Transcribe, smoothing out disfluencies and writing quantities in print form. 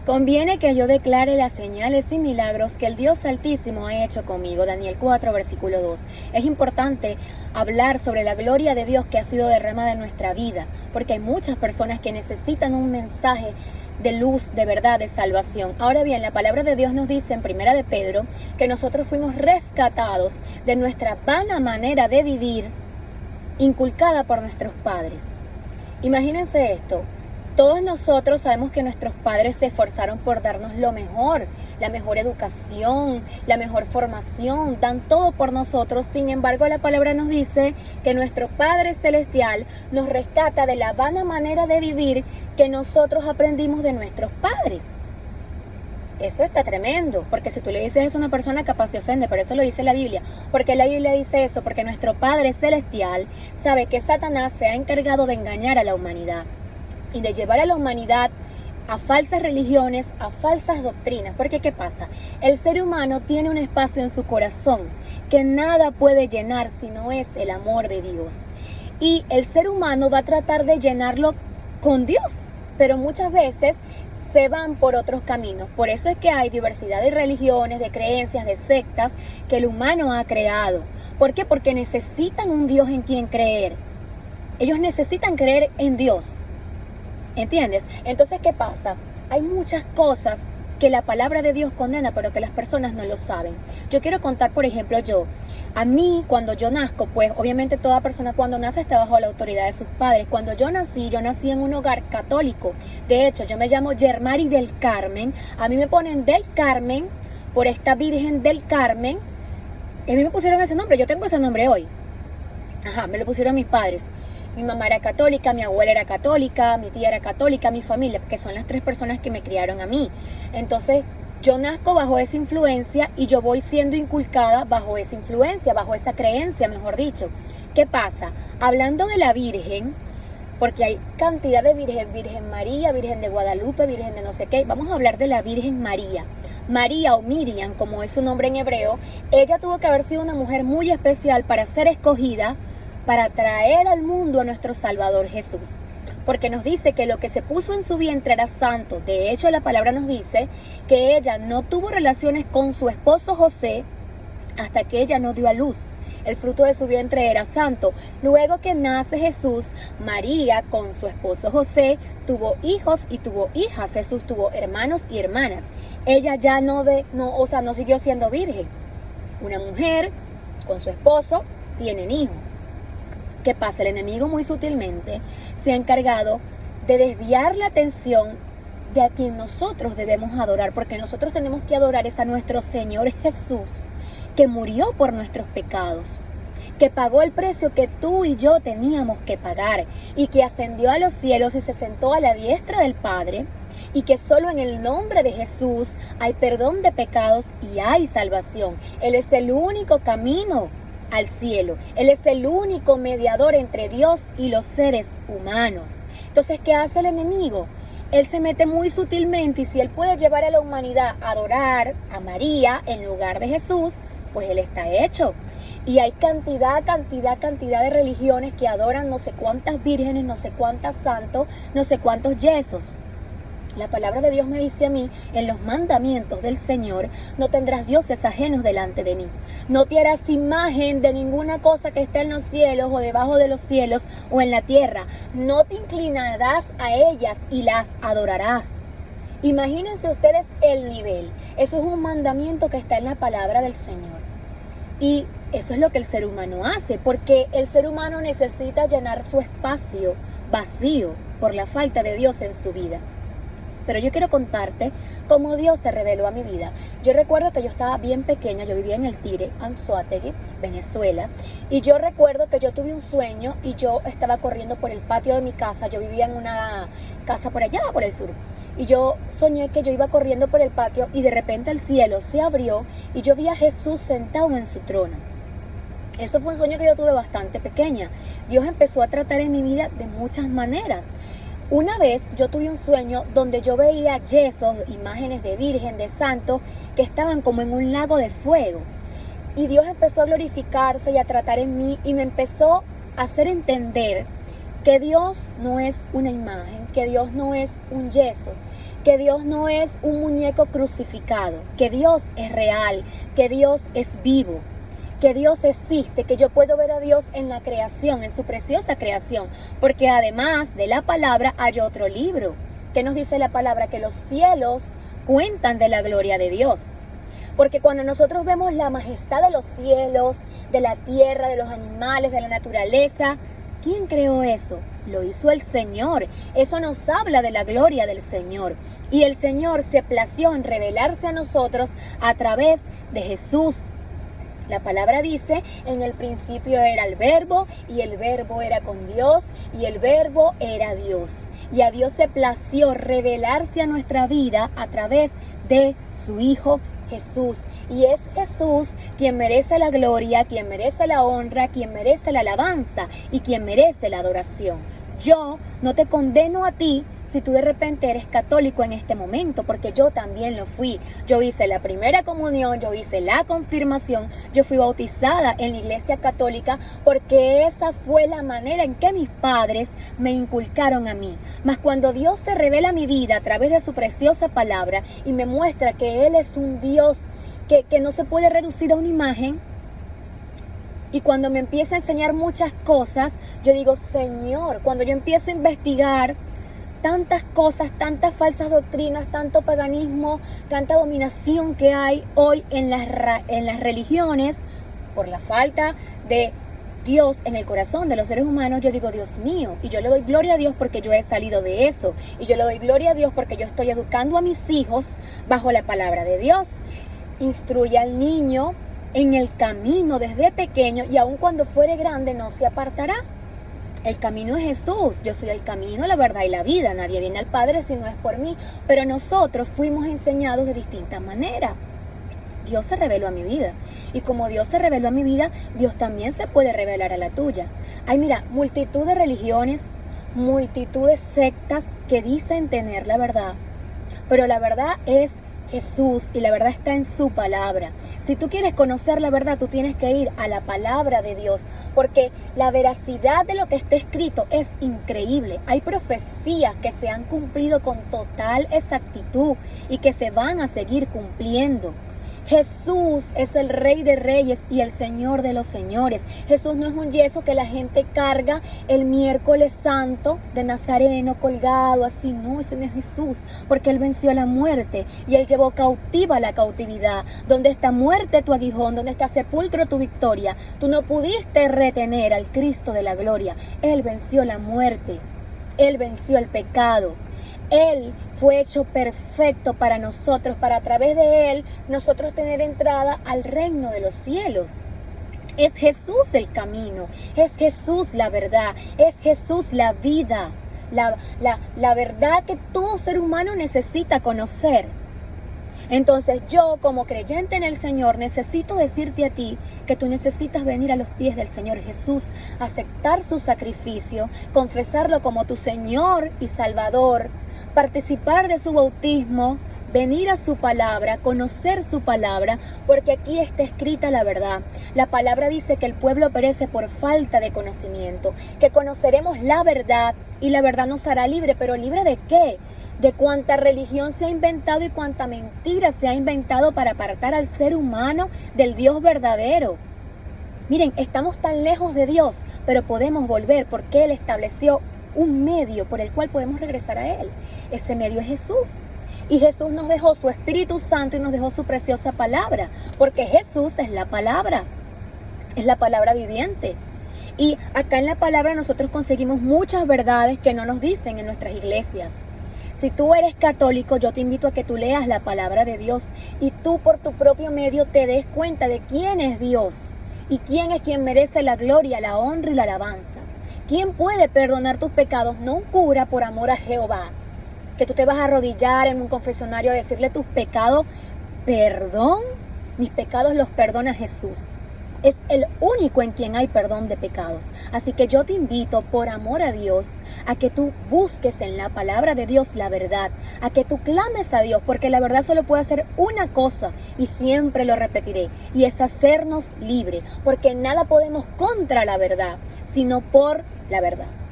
Conviene que yo declare las señales y milagros que el Dios Altísimo ha hecho conmigo. Daniel 4, versículo 2. Es importante hablar sobre la gloria de Dios que ha sido derramada en nuestra vida, porque hay muchas personas que necesitan un mensaje de luz, de verdad, de salvación. Ahora bien, la palabra de Dios nos dice en Primera de Pedro que nosotros fuimos rescatados de nuestra vana manera de vivir inculcada por nuestros padres. Imagínense esto. Todos nosotros sabemos que nuestros padres se esforzaron por darnos lo mejor, la mejor educación, la mejor formación, dan todo por nosotros. Sin embargo, la palabra nos dice que nuestro Padre Celestial nos rescata de la vana manera de vivir que nosotros aprendimos de nuestros padres. Eso está tremendo, porque si tú le dices eso a una persona, capaz se ofende, pero eso lo dice la Biblia. ¿Por qué la Biblia dice eso? Porque nuestro Padre Celestial sabe que Satanás se ha encargado de engañar a la humanidad y de llevar a la humanidad a falsas religiones, a falsas doctrinas. Porque ¿qué pasa? El ser humano tiene un espacio en su corazón que nada puede llenar si no es el amor de Dios. Y el ser humano va a tratar de llenarlo con Dios, pero muchas veces se van por otros caminos. Por eso es que hay diversidad de religiones, de creencias, de sectas que el humano ha creado. ¿Por qué? Porque necesitan un Dios en quien creer. Ellos necesitan creer en Dios. ¿Entiendes? Entonces, ¿qué pasa? Hay muchas cosas que la palabra de Dios condena, pero que las personas no lo saben. Yo quiero contar, por ejemplo, a mí, cuando yo nazco, pues obviamente toda persona cuando nace está bajo la autoridad de sus padres. Cuando yo nací en un hogar católico. De hecho, yo me llamo Yermari del Carmen. A mí me ponen del Carmen por esta Virgen del Carmen. Y a mí me pusieron ese nombre, yo tengo ese nombre hoy. Me lo pusieron mis padres. Mi mamá era católica, mi abuela era católica, mi tía era católica, mi familia, que son las 3 personas que me criaron a mí. Entonces, yo nazco bajo esa influencia y yo voy siendo inculcada bajo esa influencia, bajo esa creencia, mejor dicho. ¿Qué pasa? Hablando de la Virgen, porque hay cantidad de Virgen, Virgen María, Virgen de Guadalupe, Virgen de no sé qué. Vamos a hablar de la Virgen María. María o Miriam, como es su nombre en hebreo, ella tuvo que haber sido una mujer muy especial para ser escogida para traer al mundo a nuestro Salvador Jesús. Porque nos dice que lo que se puso en su vientre era santo. De hecho, la palabra nos dice que ella no tuvo relaciones con su esposo José hasta que ella no dio a luz. El fruto de su vientre era santo. Luego que nace Jesús, María con su esposo José tuvo hijos y tuvo hijas. Jesús tuvo hermanos y hermanas. Ella ya no siguió siendo virgen. Una mujer con su esposo tienen hijos. ¿Qué pasa? El enemigo muy sutilmente se ha encargado de desviar la atención de a quien nosotros debemos adorar, porque nosotros tenemos que adorar a nuestro Señor Jesús, que murió por nuestros pecados, que pagó el precio que tú y yo teníamos que pagar y que ascendió a los cielos y se sentó a la diestra del Padre, y que solo en el nombre de Jesús hay perdón de pecados y hay salvación. Él es el único camino al cielo. Él es el único mediador entre Dios y los seres humanos. Entonces, ¿qué hace el enemigo? Él se mete muy sutilmente, y si él puede llevar a la humanidad a adorar a María en lugar de Jesús, pues él está hecho. Y hay cantidad de religiones que adoran no sé cuántas vírgenes, no sé cuántas santos, no sé cuántos yesos. La palabra de Dios me dice a mí, en los mandamientos del Señor, no tendrás dioses ajenos delante de mí. No te harás imagen de ninguna cosa que esté en los cielos o debajo de los cielos o en la tierra. No te inclinarás a ellas y las adorarás. Imagínense ustedes el nivel. Eso es un mandamiento que está en la palabra del Señor. Y eso es lo que el ser humano hace, porque el ser humano necesita llenar su espacio vacío por la falta de Dios en su vida. Pero yo quiero contarte cómo Dios se reveló a mi vida. Yo recuerdo que yo estaba bien pequeña, yo vivía en El Tire, Anzoátegui, Venezuela. Y yo recuerdo que yo tuve un sueño y yo estaba corriendo por el patio de mi casa. Yo vivía en una casa por allá, por el sur. Y yo soñé que yo iba corriendo por el patio y de repente el cielo se abrió y yo vi a Jesús sentado en su trono. Eso fue un sueño que yo tuve bastante pequeña. Dios empezó a tratar en mi vida de muchas maneras. Una vez yo tuve un sueño donde yo veía yesos, imágenes de virgen, de santos, que estaban como en un lago de fuego. Y Dios empezó a glorificarse y a tratar en mí y me empezó a hacer entender que Dios no es una imagen, que Dios no es un yeso, que Dios no es un muñeco crucificado, que Dios es real, que Dios es vivo, que Dios existe, que yo puedo ver a Dios en la creación, en su preciosa creación, porque además de la palabra hay otro libro. ¿Qué nos dice la palabra? Que los cielos cuentan de la gloria de Dios. Porque cuando nosotros vemos la majestad de los cielos, de la tierra, de los animales, de la naturaleza, ¿quién creó eso? Lo hizo el Señor. Eso nos habla de la gloria del Señor. Y el Señor se plació en revelarse a nosotros a través de Jesús. La palabra dice, en el principio era el verbo, y el verbo era con Dios, y el verbo era Dios. Y a Dios se plació revelarse a nuestra vida a través de su Hijo Jesús. Y es Jesús quien merece la gloria, quien merece la honra, quien merece la alabanza y quien merece la adoración. Yo no te condeno a ti si tú de repente eres católico en este momento, porque yo también lo fui. Yo hice la primera comunión, yo hice la confirmación, yo fui bautizada en la iglesia católica porque esa fue la manera en que mis padres me inculcaron a mí. Mas cuando Dios se revela a mi vida a través de su preciosa palabra y me muestra que Él es un Dios que no se puede reducir a una imagen, y cuando me empieza a enseñar muchas cosas, yo digo, Señor, cuando yo empiezo a investigar tantas cosas, tantas falsas doctrinas, tanto paganismo, tanta dominación que hay hoy en las religiones, por la falta de Dios en el corazón de los seres humanos, yo digo, Dios mío, y yo le doy gloria a Dios porque yo he salido de eso, y yo le doy gloria a Dios porque yo estoy educando a mis hijos bajo la palabra de Dios. Instruye al niño en el camino desde pequeño, y aun cuando fuere grande no se apartará. El camino es Jesús. Yo soy el camino, la verdad y la vida. Nadie viene al Padre si no es por mí. Pero nosotros fuimos enseñados de distintas maneras. Dios se reveló a mi vida. Y como Dios se reveló a mi vida, Dios también se puede revelar a la tuya. Hay, mira, multitud de religiones, multitud de sectas que dicen tener la verdad. Pero la verdad es Jesús, y la verdad está en su palabra. Si tú quieres conocer la verdad, tú tienes que ir a la palabra de Dios, porque la veracidad de lo que está escrito es increíble. Hay profecías que se han cumplido con total exactitud y que se van a seguir cumpliendo. Jesús es el Rey de Reyes y el Señor de los Señores. Jesús no es un yeso que la gente carga el miércoles santo de Nazareno colgado así. No, eso no es Jesús, porque Él venció la muerte y Él llevó cautiva la cautividad. Donde está muerte tu aguijón, donde está sepulcro tu victoria. Tú no pudiste retener al Cristo de la gloria. Él venció la muerte. Él venció el pecado. Él fue hecho perfecto para nosotros, para a través de Él nosotros tener entrada al reino de los cielos. Es Jesús el camino, es Jesús la verdad, es Jesús la vida, la verdad que todo ser humano necesita conocer. Entonces yo, como creyente en el Señor, necesito decirte a ti que tú necesitas venir a los pies del Señor Jesús, aceptar su sacrificio, confesarlo como tu Señor y Salvador, participar de su bautismo, venir a su palabra, conocer su palabra, porque aquí está escrita la verdad. La palabra dice que el pueblo perece por falta de conocimiento, que conoceremos la verdad y la verdad nos hará libre. ¿Pero libre de qué? De cuánta religión se ha inventado y cuánta mentira se ha inventado para apartar al ser humano del Dios verdadero. Miren, estamos tan lejos de Dios, pero podemos volver porque Él estableció un medio por el cual podemos regresar a Él. Ese medio es Jesús. Y Jesús nos dejó su Espíritu Santo y nos dejó su preciosa palabra, porque Jesús es la palabra viviente. Y acá en la palabra nosotros conseguimos muchas verdades que no nos dicen en nuestras iglesias. Si tú eres católico, yo te invito a que tú leas la palabra de Dios y tú por tu propio medio te des cuenta de quién es Dios y quién es quien merece la gloria, la honra y la alabanza. ¿Quién puede perdonar tus pecados? No un cura por amor a Jehová, que tú te vas a arrodillar en un confesionario a decirle tus pecados. Perdón, mis pecados los perdona Jesús. Es el único en quien hay perdón de pecados. Así que yo te invito, por amor a Dios, a que tú busques en la palabra de Dios la verdad, a que tú clames a Dios, porque la verdad solo puede hacer una cosa, y siempre lo repetiré, y es hacernos libres, porque nada podemos contra la verdad, sino por la verdad.